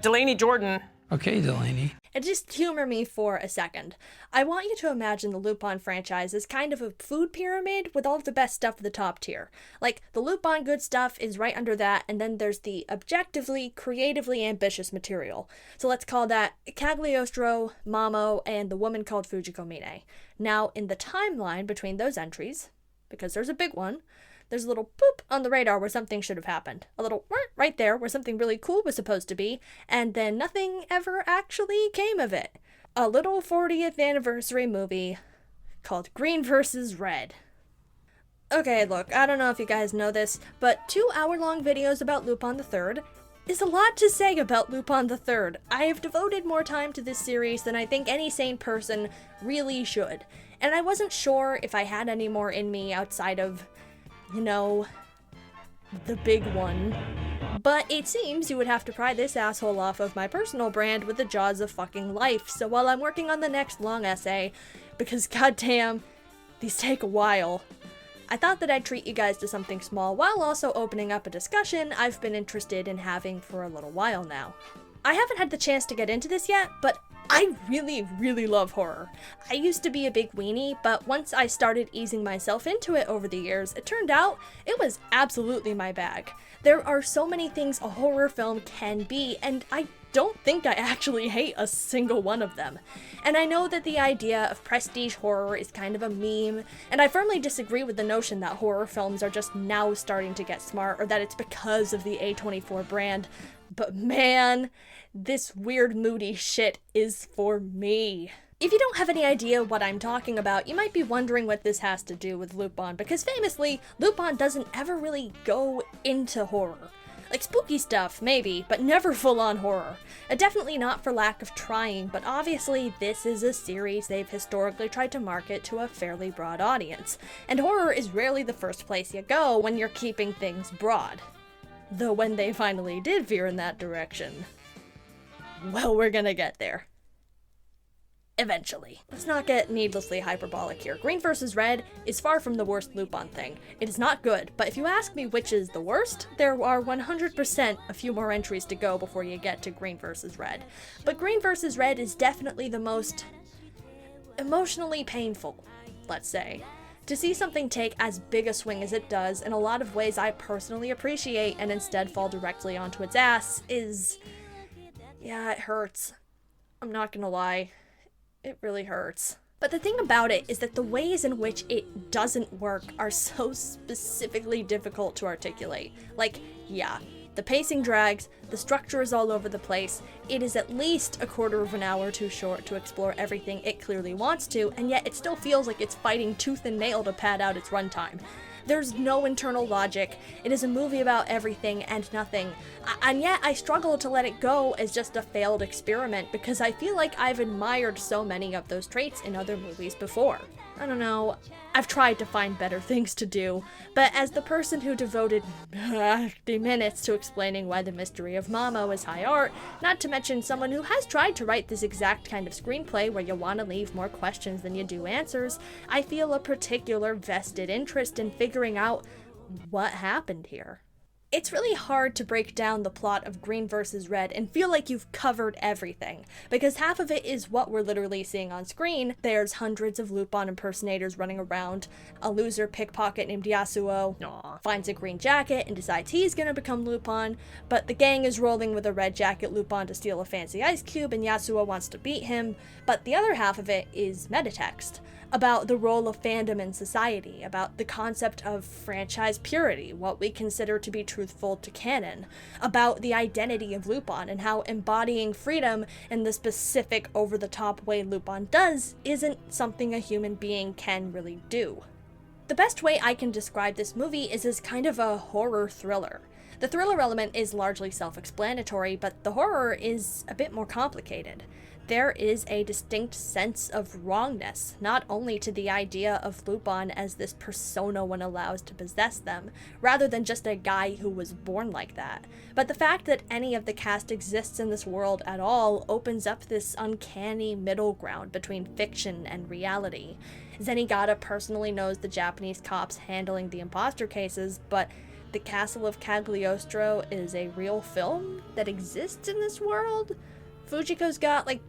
Delaney Jordan. Okay, Delaney. And just humor me for a second. I want you to imagine the Lupin franchise as kind of a food pyramid with all of the best stuff at the top tier. Like, the Lupin good stuff is right under that, and then there's the objectively, creatively ambitious material. So let's call that Cagliostro, Mamo, and the woman called Fujiko Mine. Now, in the timeline between those entries, because there's a big one, there's a little boop on the radar where something should have happened. A little right there where something really cool was supposed to be, and then nothing ever actually came of it. A little 40th anniversary movie called Green vs. Red. Okay, look, I don't know if you guys know this, but 2-hour-long videos about Lupin III is a lot to say about Lupin III. I have devoted more time to this series than I think any sane person really should. And I wasn't sure if I had any more in me outside of, you know, the big one. But it seems you would have to pry this asshole off of my personal brand with the jaws of fucking life. So while I'm working on the next long essay, because goddamn, these take a while, I thought that I'd treat you guys to something small while also opening up a discussion I've been interested in having for a little while now. I haven't had the chance to get into this yet, but I really, really love horror. I used to be a big weenie, but once I started easing myself into it over the years, it turned out it was absolutely my bag. There are so many things a horror film can be, and I don't think I actually hate a single one of them. And I know that the idea of prestige horror is kind of a meme, and I firmly disagree with the notion that horror films are just now starting to get smart, or that it's because of the A24 brand. But man, this weird moody shit is for me. If you don't have any idea what I'm talking about, you might be wondering what this has to do with Lupin, because famously, Lupin doesn't ever really go into horror. Like spooky stuff, maybe, but never full-on horror. Definitely not for lack of trying, but obviously this is a series they've historically tried to market to a fairly broad audience, and horror is rarely the first place you go when you're keeping things broad. Though when they finally did veer in that direction, well, we're gonna get there. Eventually. Let's not get needlessly hyperbolic here. Green vs. Red is far from the worst Lupin thing. It is not good, but if you ask me which is the worst, there are 100% a few more entries to go before you get to Green vs. Red. But Green vs. Red is definitely the most emotionally painful, let's say. To see something take as big a swing as it does, in a lot of ways I personally appreciate, and instead fall directly onto its ass, yeah, it hurts. I'm not gonna lie. It really hurts. But the thing about it is that the ways in which it doesn't work are so specifically difficult to articulate. Like, yeah, the pacing drags, the structure is all over the place, it is at least a quarter of an hour too short to explore everything it clearly wants to, and yet it still feels like it's fighting tooth and nail to pad out its runtime. There's no internal logic, it is a movie about everything and nothing, and yet I struggle to let it go as just a failed experiment because I feel like I've admired so many of those traits in other movies before. I don't know, I've tried to find better things to do, but as the person who devoted 50 minutes to explaining why the mystery of Mamo is high art, not to mention someone who has tried to write this exact kind of screenplay where you want to leave more questions than you do answers, I feel a particular vested interest in figuring out what happened here. It's really hard to break down the plot of Green vs. Red and feel like you've covered everything, because half of it is what we're literally seeing on screen. There's hundreds of Lupin impersonators running around, a loser pickpocket named Yasuo finds a green jacket and decides he's gonna become Lupin, but the gang is rolling with a red jacket Lupin to steal a fancy ice cube and Yasuo wants to beat him, but the other half of it is metatext, about the role of fandom in society, about the concept of franchise purity, what we consider to be truthful to canon, about the identity of Lupin and how embodying freedom in the specific over-the-top way Lupin does isn't something a human being can really do. The best way I can describe this movie is as kind of a horror thriller. The thriller element is largely self-explanatory, but the horror is a bit more complicated. There is a distinct sense of wrongness, not only to the idea of Lupin as this persona one allows to possess them, rather than just a guy who was born like that, but the fact that any of the cast exists in this world at all opens up this uncanny middle ground between fiction and reality. Zenigata personally knows the Japanese cops handling the imposter cases, but the Castle of Cagliostro is a real film that exists in this world. Fujiko's got, like,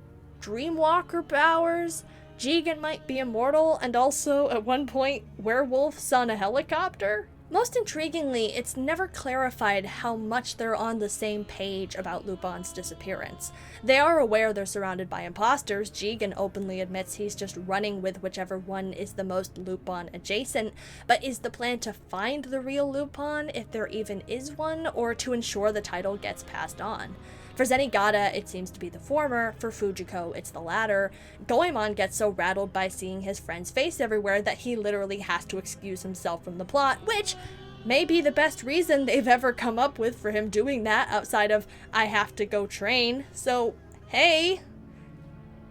dreamwalker powers. Jigen might be immortal, and also, at one point, werewolves on a helicopter. Most intriguingly, it's never clarified how much they're on the same page about Lupin's disappearance. They are aware they're surrounded by imposters. Jigen openly admits he's just running with whichever one is the most Lupin adjacent, but is the plan to find the real Lupin, if there even is one, or to ensure the title gets passed on? For Zenigata, it seems to be the former. For Fujiko, it's the latter. Goemon gets so rattled by seeing his friend's face everywhere that he literally has to excuse himself from the plot, which may be the best reason they've ever come up with for him doing that outside of, I have to go train. So, hey,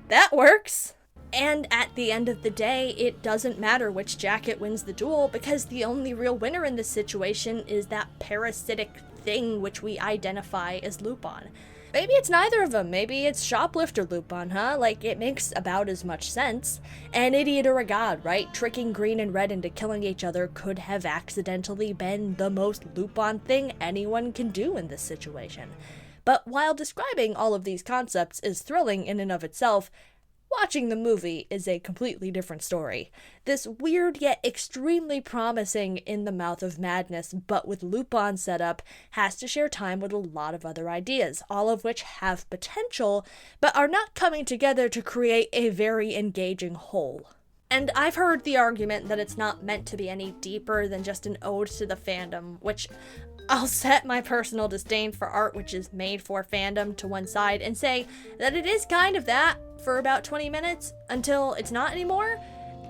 that works. And at the end of the day, it doesn't matter which jacket wins the duel, because the only real winner in this situation is that parasitic thing which we identify as Lupin. Maybe it's neither of them. Maybe it's shoplifter Lupin, huh? Like, it makes about as much sense. An idiot or a god, right? Tricking Green and Red into killing each other could have accidentally been the most Lupin thing anyone can do in this situation. But while describing all of these concepts is thrilling in and of itself, watching the movie is a completely different story. This weird yet extremely promising In the Mouth of Madness, but with Lupin setup, has to share time with a lot of other ideas, all of which have potential, but are not coming together to create a very engaging whole. And I've heard the argument that it's not meant to be any deeper than just an ode to the fandom, which I'll set my personal disdain for art which is made for fandom to one side and say that it is kind of that for about 20 minutes until it's not anymore.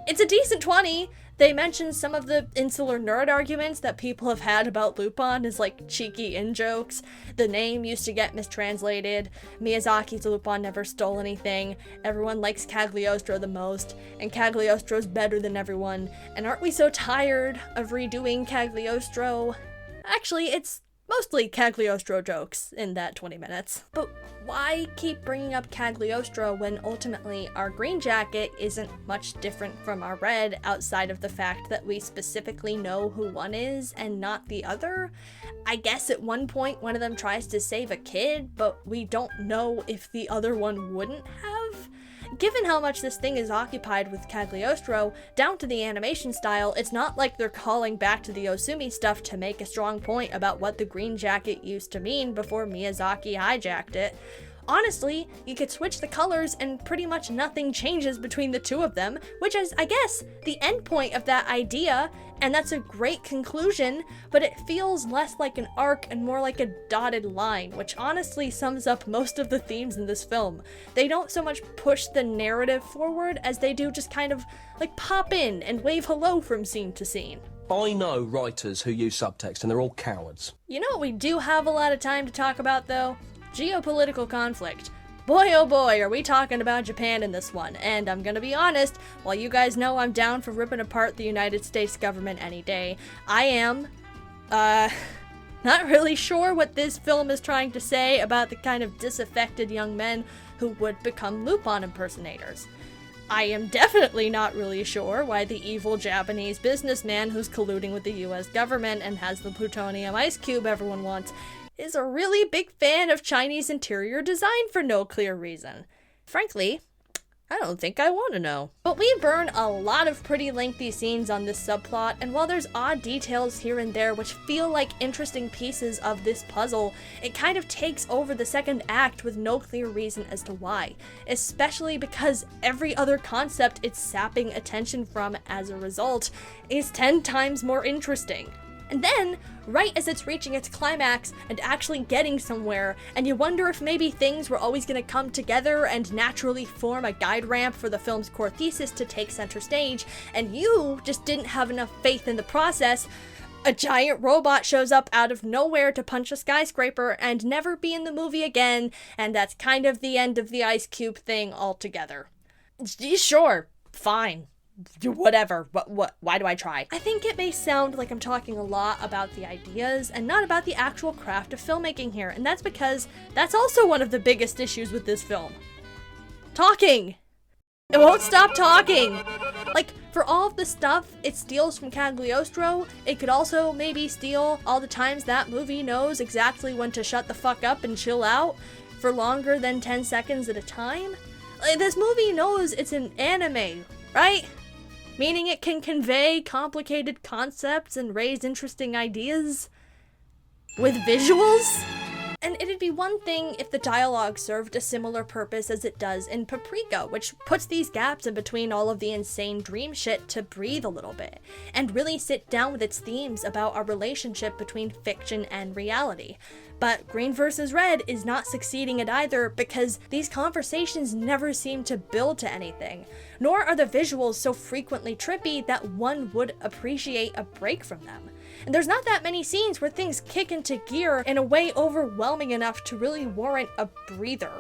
It's a decent 20. They mention some of the insular nerd arguments that people have had about Lupin as like cheeky in-jokes. The name used to get mistranslated. Miyazaki's Lupin never stole anything. Everyone likes Cagliostro the most, and Cagliostro's better than everyone. And aren't we so tired of redoing Cagliostro? Actually, it's mostly Cagliostro jokes in that 20 minutes. But why keep bringing up Cagliostro when ultimately our green jacket isn't much different from our red outside of the fact that we specifically know who one is and not the other? I guess at one point one of them tries to save a kid, but we don't know if the other one wouldn't have. Given how much this thing is occupied with Cagliostro, down to the animation style, it's not like they're calling back to the Osumi stuff to make a strong point about what the green jacket used to mean before Miyazaki hijacked it. Honestly, you could switch the colors and pretty much nothing changes between the two of them, which is, I guess, the end point of that idea, and that's a great conclusion, but it feels less like an arc and more like a dotted line, which honestly sums up most of the themes in this film. They don't so much push the narrative forward as they do just kind of, like, pop in and wave hello from scene to scene. I know writers who use subtext, and they're all cowards. You know what we do have a lot of time to talk about, though? Geopolitical conflict. Boy oh boy, are we talking about Japan in this one. And I'm gonna be honest, while you guys know I'm down for ripping apart the United States government any day, I am, not really sure what this film is trying to say about the kind of disaffected young men who would become Lupin impersonators. I am definitely not really sure why the evil Japanese businessman who's colluding with the US government and has the plutonium ice cube everyone wants is a really big fan of Chinese interior design for no clear reason. Frankly, I don't think I want to know. But we burn a lot of pretty lengthy scenes on this subplot, and while there's odd details here and there which feel like interesting pieces of this puzzle, it kind of takes over the second act with no clear reason as to why, especially because every other concept it's sapping attention from as a result is 10 times more interesting. And then, right as it's reaching its climax and actually getting somewhere, and you wonder if maybe things were always going to come together and naturally form a guide ramp for the film's core thesis to take center stage, and you just didn't have enough faith in the process, a giant robot shows up out of nowhere to punch a skyscraper and never be in the movie again, and that's kind of the end of the ice cube thing altogether. Sure, fine. Whatever, but why do I try? I think it may sound like I'm talking a lot about the ideas and not about the actual craft of filmmaking here, and that's because that's also one of the biggest issues with this film. Talking! It won't stop talking! Like, For all of the stuff it steals from Cagliostro, it could also maybe steal all the times that movie knows exactly when to shut the fuck up and chill out for longer than 10 seconds at a time. Like, this movie knows it's an anime, right? Meaning it can convey complicated concepts and raise interesting ideas with visuals. And it'd be one thing if the dialogue served a similar purpose as it does in Paprika, which puts these gaps in between all of the insane dream shit to breathe a little bit, and really sit down with its themes about a relationship between fiction and reality. But Green vs. Red is not succeeding at either because these conversations never seem to build to anything, nor are the visuals so frequently trippy that one would appreciate a break from them. And there's not that many scenes where things kick into gear in a way overwhelming enough to really warrant a breather.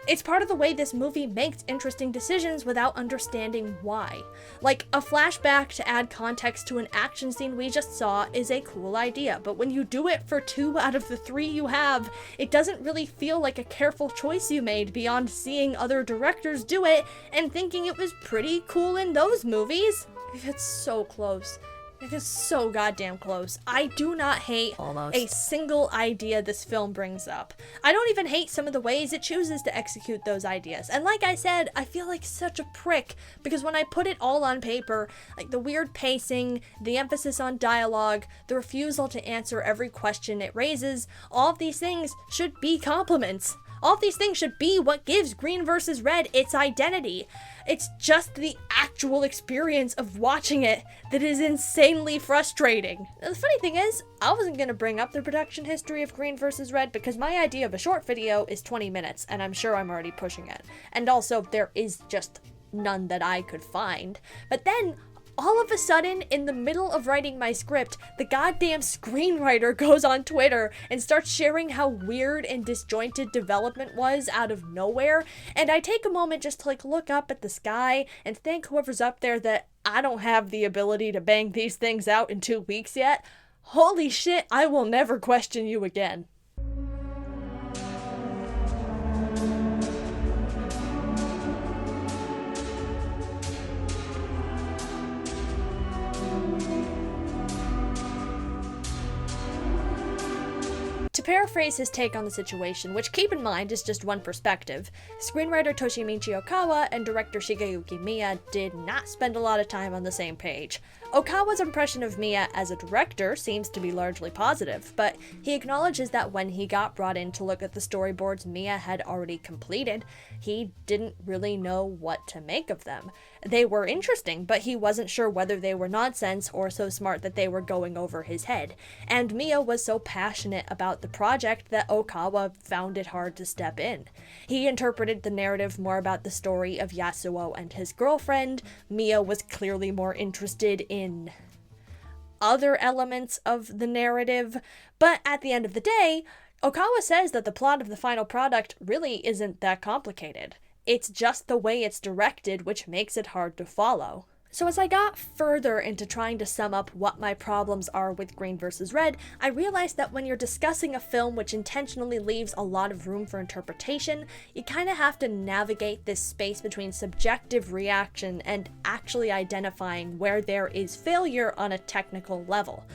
It's part of the way this movie makes interesting decisions without understanding why. Like, a flashback to add context to an action scene we just saw is a cool idea, but when you do it for 2 out of the 3 you have, it doesn't really feel like a careful choice you made beyond seeing other directors do it and thinking it was pretty cool in those movies. It's so close. It is so goddamn close. I do not hate a single idea this film brings up. I don't even hate some of the ways it chooses to execute those ideas. And like I said, I feel like such a prick because when I put it all on paper, like the weird pacing, the emphasis on dialogue, the refusal to answer every question it raises, all of these things should be compliments. All of these things should be what gives Green vs. Red its identity. It's just the actual experience of watching it that is insanely frustrating. Now, the funny thing is, I wasn't going to bring up the production history of Green vs. Red because my idea of a short video is 20 minutes, and I'm sure I'm already pushing it. And also, there is just none that I could find. But then, all of a sudden, in the middle of writing my script, the goddamn screenwriter goes on Twitter and starts sharing how weird and disjointed development was out of nowhere, and I take a moment just to look up at the sky and thank whoever's up there that I don't have the ability to bang these things out in 2 weeks yet. Holy shit, I will never question you again. To paraphrase his take on the situation, which keep in mind is just one perspective, screenwriter Toshimichi Okawa and director Shigeyuki Miya did not spend a lot of time on the same page. Okawa's impression of Miya as a director seems to be largely positive, but he acknowledges that when he got brought in to look at the storyboards Miya had already completed, he didn't really know what to make of them. They were interesting, but he wasn't sure whether they were nonsense or so smart that they were going over his head. And Miya was so passionate about the project that Okawa found it hard to step in. He interpreted the narrative more about the story of Yasuo and his girlfriend. Miya was clearly more interested in other elements of the narrative, but at the end of the day, Okawa says that the plot of the final product really isn't that complicated. It's just the way it's directed which makes it hard to follow. So as I got further into trying to sum up what my problems are with Green vs. Red, I realized that when you're discussing a film which intentionally leaves a lot of room for interpretation, you kind of have to navigate this space between subjective reaction and actually identifying where there is failure on a technical level.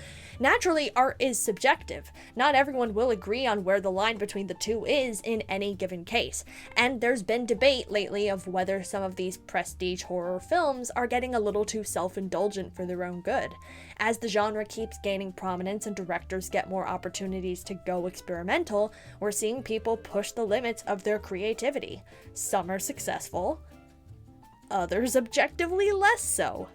Naturally, art is subjective. Not everyone will agree on where the line between the two is in any given case, and there's been debate lately of whether some of these prestige horror films are getting a little too self-indulgent for their own good. As the genre keeps gaining prominence and directors get more opportunities to go experimental, we're seeing people push the limits of their creativity. Some are successful, others objectively less so.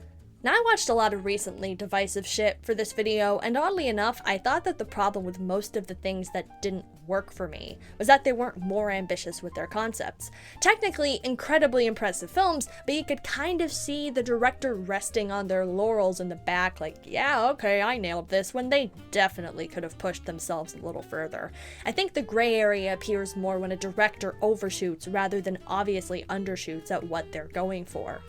Now, I watched a lot of recently divisive shit for this video, and oddly enough, I thought that the problem with most of the things that didn't work for me was that they weren't more ambitious with their concepts. Technically, incredibly impressive films, but you could kind of see the director resting on their laurels in the back, like, yeah, okay, I nailed this, when they definitely could have pushed themselves a little further. I think the gray area appears more when a director overshoots rather than obviously undershoots at what they're going for.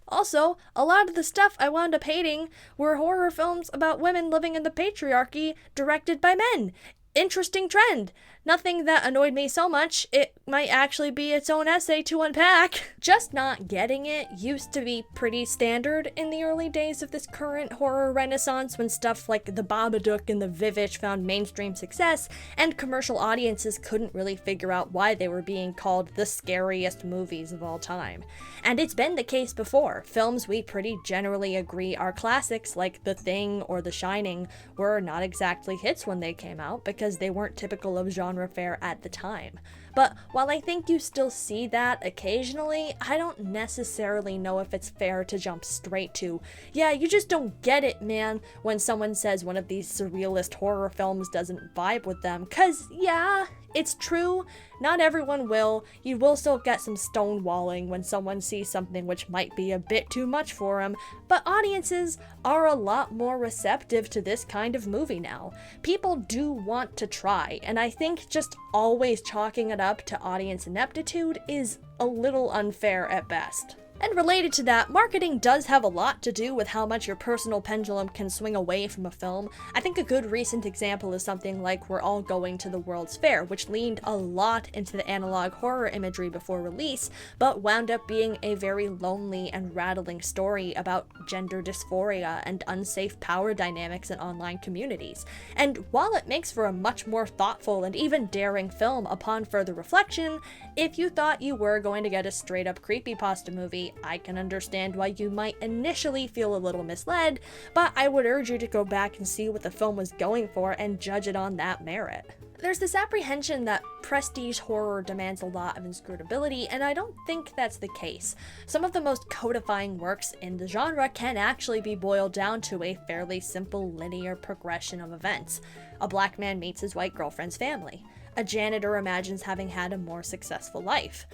Also, a lot of the stuff I wound up hating were horror films about women living in the patriarchy directed by men. Interesting trend. Nothing that annoyed me so much, it might actually be its own essay to unpack. Just not getting it used to be pretty standard in the early days of this current horror renaissance, when stuff like The Babadook and The Vivitch found mainstream success, and commercial audiences couldn't really figure out why they were being called the scariest movies of all time. And it's been the case before. Films we pretty generally agree are classics, like The Thing or The Shining, were not exactly hits when they came out because they weren't typical of genre fare at the time. But while I think you still see that occasionally, I don't necessarily know if it's fair to jump straight to, yeah, you just don't get it, man, when someone says one of these surrealist horror films doesn't vibe with them. 'Cause, yeah, it's true, not everyone will. You will still get some stonewalling when someone sees something which might be a bit too much for them, but audiences are a lot more receptive to this kind of movie now. People do want to try, and I think just always chalking it up to audience ineptitude is a little unfair at best. And related to that, marketing does have a lot to do with how much your personal pendulum can swing away from a film. I think a good recent example is something like We're All Going to the World's Fair, which leaned a lot into the analog horror imagery before release, but wound up being a very lonely and rattling story about gender dysphoria and unsafe power dynamics in online communities. And while it makes for a much more thoughtful and even daring film upon further reflection, if you thought you were going to get a straight-up creepypasta movie, I can understand why you might initially feel a little misled, but I would urge you to go back and see what the film was going for and judge it on that merit. There's this apprehension that prestige horror demands a lot of inscrutability, and I don't think that's the case. Some of the most codifying works in the genre can actually be boiled down to a fairly simple linear progression of events. A black man meets his white girlfriend's family. A janitor imagines having had a more successful life.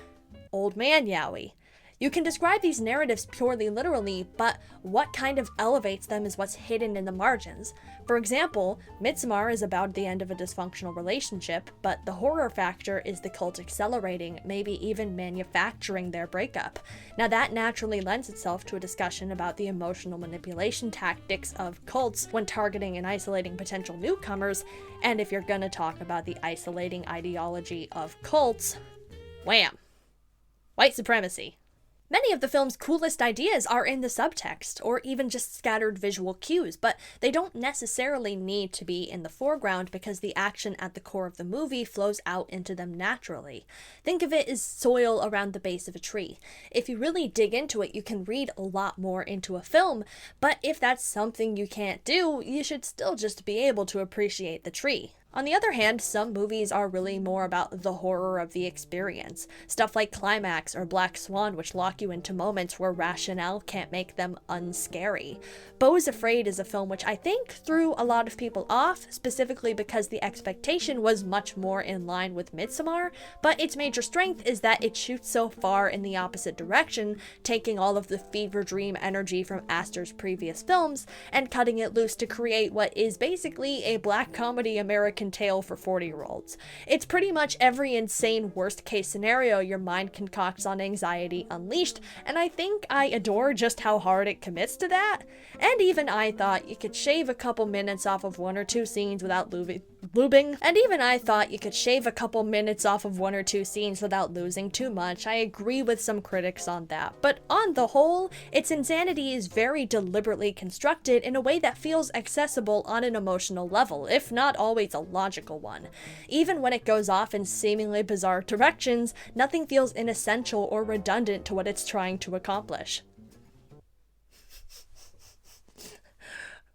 Old man Yowie. You can describe these narratives purely literally, but what kind of elevates them is what's hidden in the margins. For example, Midsommar is about the end of a dysfunctional relationship, but the horror factor is the cult accelerating, maybe even manufacturing their breakup. Now that naturally lends itself to a discussion about the emotional manipulation tactics of cults when targeting and isolating potential newcomers, and if you're gonna talk about the isolating ideology of cults, wham! White supremacy. Many of the film's coolest ideas are in the subtext, or even just scattered visual cues, but they don't necessarily need to be in the foreground because the action at the core of the movie flows out into them naturally. Think of it as soil around the base of a tree. If you really dig into it, you can read a lot more into a film, but if that's something you can't do, you should still just be able to appreciate the tree. On the other hand, some movies are really more about the horror of the experience. Stuff like Climax or Black Swan, which lock you into moments where rationale can't make them unscary. Beau is Afraid is a film which I think threw a lot of people off, specifically because the expectation was much more in line with Midsommar, but its major strength is that it shoots so far in the opposite direction, taking all of the fever dream energy from Astor's previous films and cutting it loose to create what is basically a black comedy American tale for 40-year-olds. It's pretty much every insane worst-case scenario your mind concocts on Anxiety Unleashed, and I think I adore just how hard it commits to that. And even I thought you could shave a couple minutes off of one or two scenes without losing too much. I agree with some critics on that. But on the whole, its insanity is very deliberately constructed in a way that feels accessible on an emotional level, if not always a logical one. Even when it goes off in seemingly bizarre directions, nothing feels inessential or redundant to what it's trying to accomplish.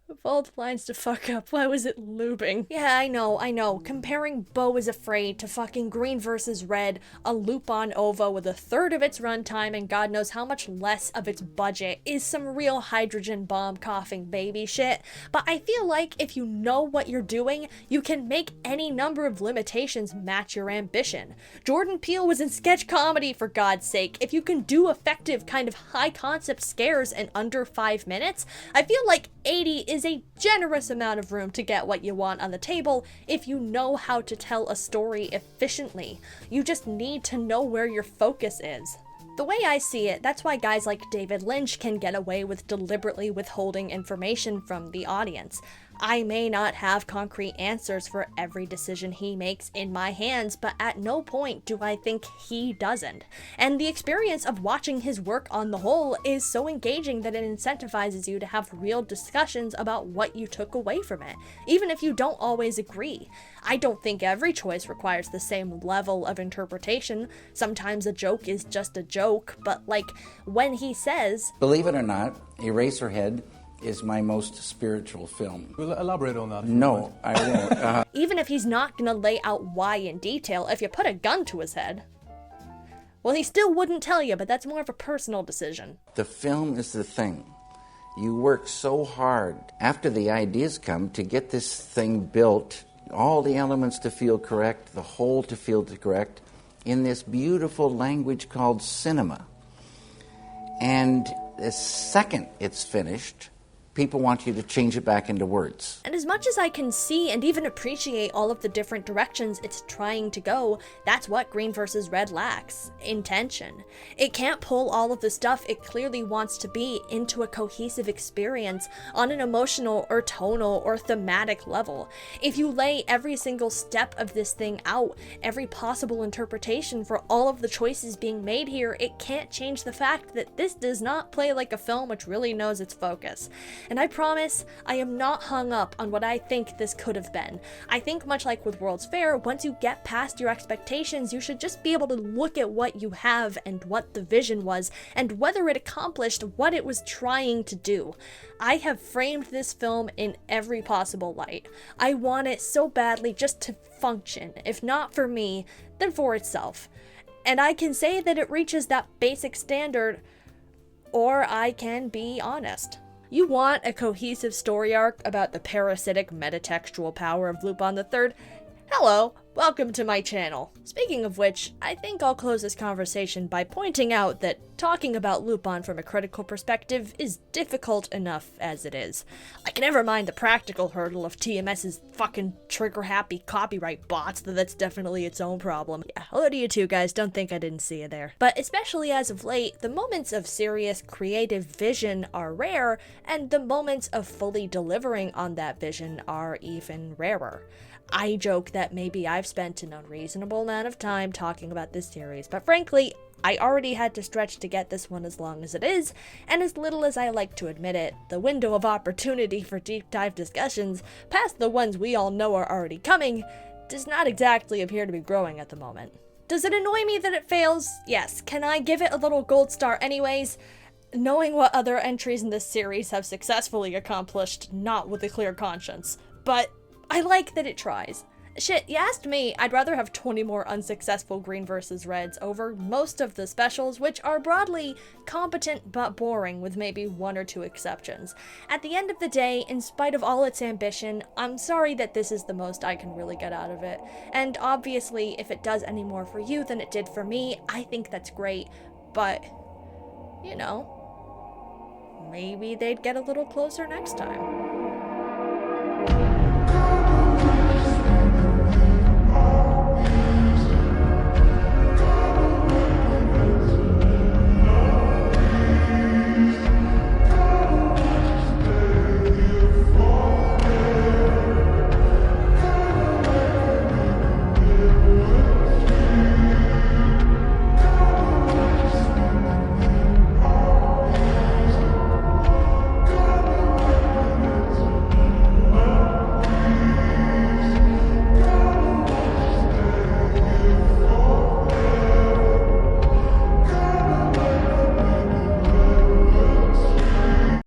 Of all the lines to fuck up, why was it lubing? Yeah, I know. Comparing Beau is Afraid to fucking Green vs. Red, a Lupin OVA with a third of its runtime and God knows how much less of its budget is some real hydrogen bomb coughing baby shit. But I feel like if you know what you're doing, you can make any number of limitations match your ambition. Jordan Peele was in sketch comedy, for God's sake. If you can do effective kind of high concept scares in under 5 minutes, I feel like 80 is a generous amount of room to get what you want on the table if you know how to tell a story efficiently. You just need to know where your focus is. The way I see it, that's why guys like David Lynch can get away with deliberately withholding information from the audience. I may not have concrete answers for every decision he makes in my hands, but at no point do I think he doesn't. And the experience of watching his work on the whole is so engaging that it incentivizes you to have real discussions about what you took away from it, even if you don't always agree. I don't think every choice requires the same level of interpretation. Sometimes a joke is just a joke, but like when he says, "Believe it or not, Eraserhead is my most spiritual film." We'll elaborate on that. No, I won't. even if he's not gonna lay out why in detail, if you put a gun to his head, well, he still wouldn't tell you, but that's more of a personal decision. The film is the thing. You work so hard after the ideas come to get this thing built, all the elements to feel correct, the whole to feel correct, in this beautiful language called cinema. And the second it's finished, people want you to change it back into words. And as much as I can see and even appreciate all of the different directions it's trying to go, that's what Green vs. Red lacks: intention. It can't pull all of the stuff it clearly wants to be into a cohesive experience on an emotional or tonal or thematic level. If you lay every single step of this thing out, every possible interpretation for all of the choices being made here, it can't change the fact that this does not play like a film which really knows its focus. And I promise, I am not hung up on what I think this could have been. I think much like with World's Fair, once you get past your expectations, you should just be able to look at what you have and what the vision was, and whether it accomplished what it was trying to do. I have framed this film in every possible light. I want it so badly just to function, if not for me, then for itself. And I can say that it reaches that basic standard, or I can be honest. You want a cohesive story arc about the parasitic metatextual power of Lupin III? Hello, welcome to my channel. Speaking of which, I think I'll close this conversation by pointing out that talking about Lupin from a critical perspective is difficult enough as it is. I can never mind the practical hurdle of TMS's fucking trigger-happy copyright bots, though that's definitely its own problem. Yeah, hello to you too, guys, don't think I didn't see you there. But especially as of late, the moments of serious creative vision are rare, and the moments of fully delivering on that vision are even rarer. I joke that maybe I've spent an unreasonable amount of time talking about this series, but frankly, I already had to stretch to get this one as long as it is, and as little as I like to admit it, the window of opportunity for deep dive discussions, past the ones we all know are already coming, does not exactly appear to be growing at the moment. Does it annoy me that it fails? Yes. Can I give it a little gold star anyways? Knowing what other entries in this series have successfully accomplished, not with a clear conscience. But I like that it tries. Shit, you asked me, I'd rather have 20 more unsuccessful Green vs. Reds over most of the specials, which are broadly competent but boring, with maybe one or two exceptions. At the end of the day, in spite of all its ambition, I'm sorry that this is the most I can really get out of it. And obviously, if it does any more for you than it did for me, I think that's great, but, you know, maybe they'd get a little closer next time.